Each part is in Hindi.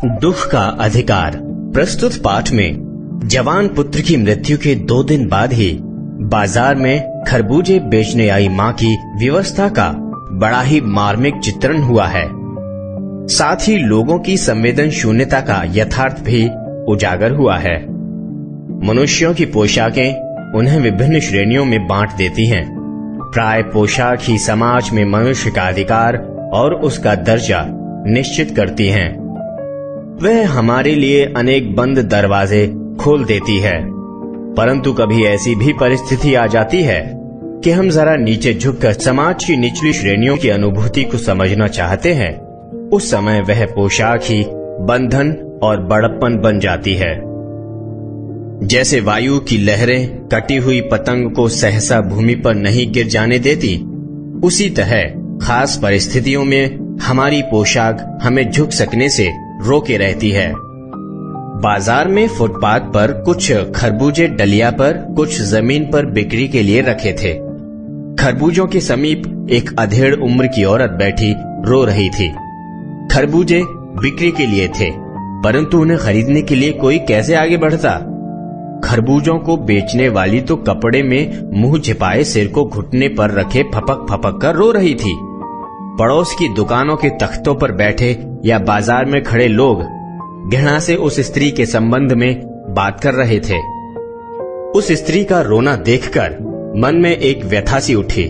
दुख का अधिकार। प्रस्तुत पाठ में जवान पुत्र की मृत्यु के 2 दिन बाद ही बाजार में खरबूजे बेचने आई मां की व्यवस्था का बड़ा ही मार्मिक चित्रण हुआ है। साथ ही लोगों की संवेदन शून्यता का यथार्थ भी उजागर हुआ है। मनुष्यों की पोशाकें उन्हें विभिन्न श्रेणियों में बांट देती हैं। प्राय पोशाक ही समाज में मनुष्य का अधिकार और उसका दर्जा निश्चित करती हैं। वह हमारे लिए अनेक बंद दरवाजे खोल देती है, परंतु कभी ऐसी भी परिस्थिति आ जाती है कि हम जरा नीचे झुककर समाज की निचली श्रेणियों की अनुभूति को समझना चाहते हैं। उस समय वह पोशाक ही बंधन और बड़प्पन बन जाती है। जैसे वायु की लहरें कटी हुई पतंग को सहसा भूमि पर नहीं गिर जाने देती, उसी तरह खास परिस्थितियों में हमारी पोशाक हमें झुक सकने से रोके रहती है। बाजार में फुटपाथ पर कुछ खरबूजे डलिया पर, कुछ जमीन पर बिक्री के लिए रखे थे। खरबूजों के समीप एक अधेड़ उम्र की औरत बैठी रो रही थी। खरबूजे बिक्री के लिए थे, परंतु उन्हें खरीदने के लिए कोई कैसे आगे बढ़ता। खरबूजों को बेचने वाली तो कपड़े में मुंह छिपाए सिर को घुटने पर रखे फपक फपक कर रो रही थी। पड़ोस की दुकानों के तख्तों पर बैठे या बाजार में खड़े लोग घृणा से उस स्त्री के संबंध में बात कर रहे थे। उस स्त्री का रोना देखकर मन में एक व्यथा सी उठी,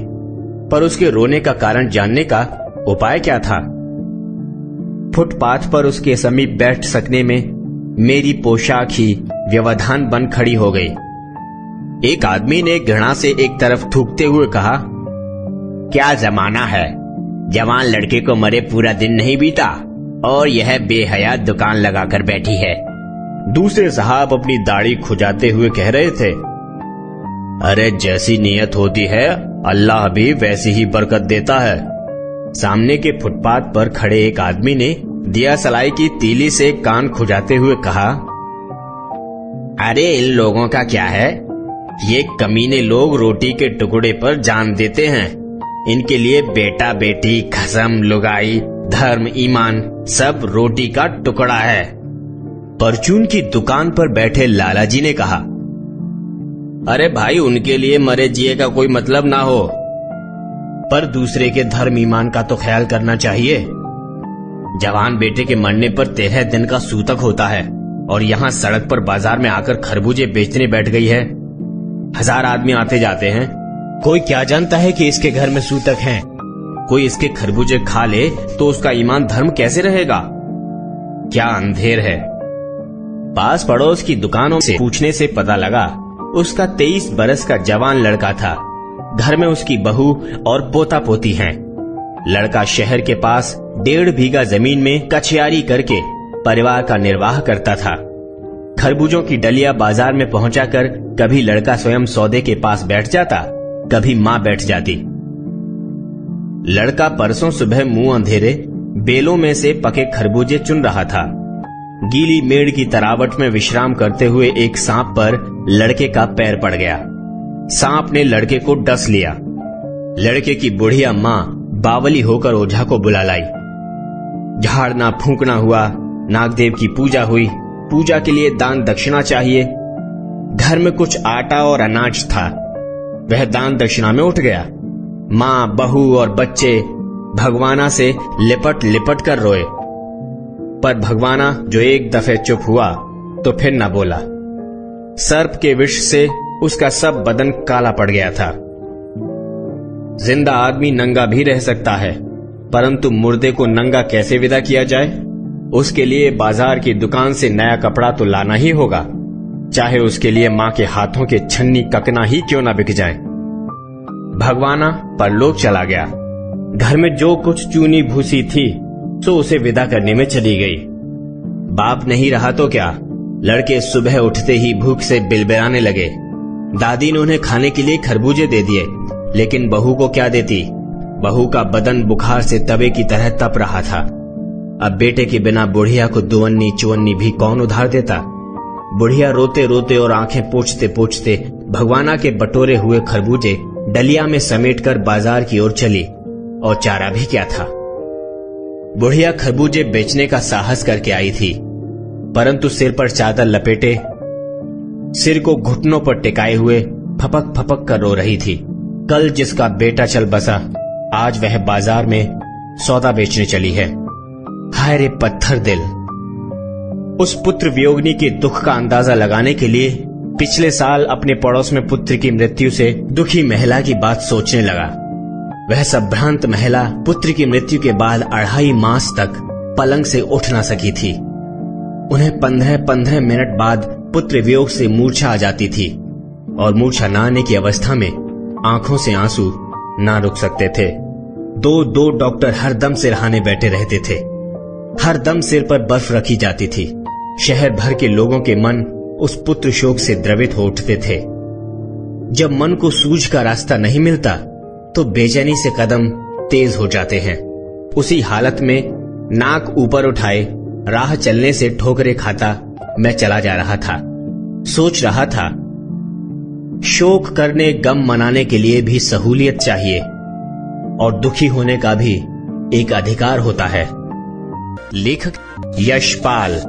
पर उसके रोने का कारण जानने का उपाय क्या था। फुटपाथ पर उसके समीप बैठ सकने में मेरी पोशाक ही व्यवधान बन खड़ी हो गई। एक आदमी ने घृणा से एक तरफ थूकते हुए कहा, क्या जमाना है, जवान लड़के को मरे पूरा दिन नहीं बीता और यह बेहया दुकान लगाकर बैठी है। दूसरे साहब अपनी दाढ़ी खुजाते हुए कह रहे थे, अरे जैसी नियत होती है अल्लाह भी वैसी ही बरकत देता है। सामने के फुटपाथ पर खड़े एक आदमी ने दिया सलाई की तीली से कान खुजाते हुए कहा, अरे इन लोगों का क्या है, ये कमीने लोग रोटी के टुकड़े पर जान देते हैं। इनके लिए बेटा बेटी, खसम, लुगाई, धर्म, ईमान सब रोटी का टुकड़ा है। परचून की दुकान पर बैठे लाला जी ने कहा, अरे भाई उनके लिए मरे जिए का कोई मतलब ना हो, पर दूसरे के धर्म ईमान का तो ख्याल करना चाहिए। जवान बेटे के मरने पर 13 दिन का सूतक होता है और यहाँ सड़क पर बाजार में आकर खरबूजे बेचने बैठ गई है। 1000 आदमी आते जाते हैं, कोई क्या जानता है कि इसके घर में सूतक हैं। कोई इसके खरबूजे खा ले तो उसका ईमान धर्म कैसे रहेगा। क्या अंधेर है। पास पड़ोस की दुकानों से पूछने से पता लगा उसका 23 बरस का जवान लड़का था। घर में उसकी बहू और पोता पोती हैं। लड़का शहर के पास 1.5 बीघा जमीन में कछियारी करके परिवार का निर्वाह करता था। खरबूजों की डलिया बाजार में पहुंचाकर कभी लड़का स्वयं सौदे के पास बैठ जाता, कभी मां बैठ जाती। लड़का परसों सुबह मुंह अंधेरे बेलों में से पके खरबूजे चुन रहा था। गीली मेड़ की तरावट में विश्राम करते हुए एक सांप पर लड़के का पैर पड़ गया। सांप ने लड़के को डस लिया। लड़के की बुढ़िया मां बावली होकर ओझा को बुला लाई। झाड़ना फूंकना हुआ, नागदेव की पूजा हुई। पूजा के लिए दान दक्षिणा चाहिए। घर में कुछ आटा और अनाज था, वह दान दक्षिणा में उठ गया। मां, बहू और बच्चे भगवाना से लिपट लिपट कर रोए, पर भगवाना जो एक दफे चुप हुआ तो फिर न बोला। सर्प के विष से उसका सब बदन काला पड़ गया था। जिंदा आदमी नंगा भी रह सकता है, परंतु मुर्दे को नंगा कैसे विदा किया जाए। उसके लिए बाजार की दुकान से नया कपड़ा तो लाना ही होगा, चाहे उसके लिए मां के हाथों के छन्नी ककना ही क्यों ना बिक जाए। भगवाना परलोक चला गया। घर में जो कुछ चूनी भूसी थी सो उसे विदा करने में चली गई। बाप नहीं रहा तो क्या, लड़के सुबह उठते ही भूख से बिलबिलाने लगे। दादी ने उन्हें खाने के लिए खरबूजे दे दिए, लेकिन बहू को क्या देती। बहू का बदन बुखार से तवे की तरह तप रहा था। अब बेटे के बिना बुढ़िया को दुवन्नी चुवन्नी भी कौन उधार देता। बुढ़िया रोते रोते और आंखें पोंछते पोंछते भगवाना के बटोरे हुए खरबूजे डलिया में समेटकर बाजार की ओर चली, और चारा भी क्या था। बुढ़िया खरबूजे बेचने का साहस करके आई थी, परंतु सिर पर चादर लपेटे, सिर को घुटनों पर टिकाए हुए फपक फपक कर रो रही थी। कल जिसका बेटा चल बसा, आज वह बाजार में सौदा बेचने चली है। हाय रे पत्थर दिल। उस पुत्र वियोगिनी के दुख का अंदाजा लगाने के लिए पिछले साल अपने पड़ोस में पुत्र की मृत्यु से दुखी महिला की बात सोचने लगा। वह संभ्रांत महिला पुत्र की मृत्यु के बाद 2.5 मास तक पलंग से उठ ना सकी थी। उन्हें 15-15 मिनट बाद पुत्र वियोग से मूर्छा आ जाती थी और मूर्छा न आने की अवस्था में आंखों से आंसू ना रुक सकते थे। 2 डॉक्टर हरदम सिरहाने बैठे रहते थे। हरदम सिर पर बर्फ रखी जाती थी। शहर भर के लोगों के मन उस पुत्र शोक से द्रवित हो उठते थे। जब मन को सूझ का रास्ता नहीं मिलता तो बेचैनी से कदम तेज हो जाते हैं। उसी हालत में नाक ऊपर उठाए राह चलने से ठोकरे खाता मैं चला जा रहा था। सोच रहा था, शोक करने गम मनाने के लिए भी सहूलियत चाहिए और दुखी होने का भी एक अधिकार होता है। लेखक यशपाल।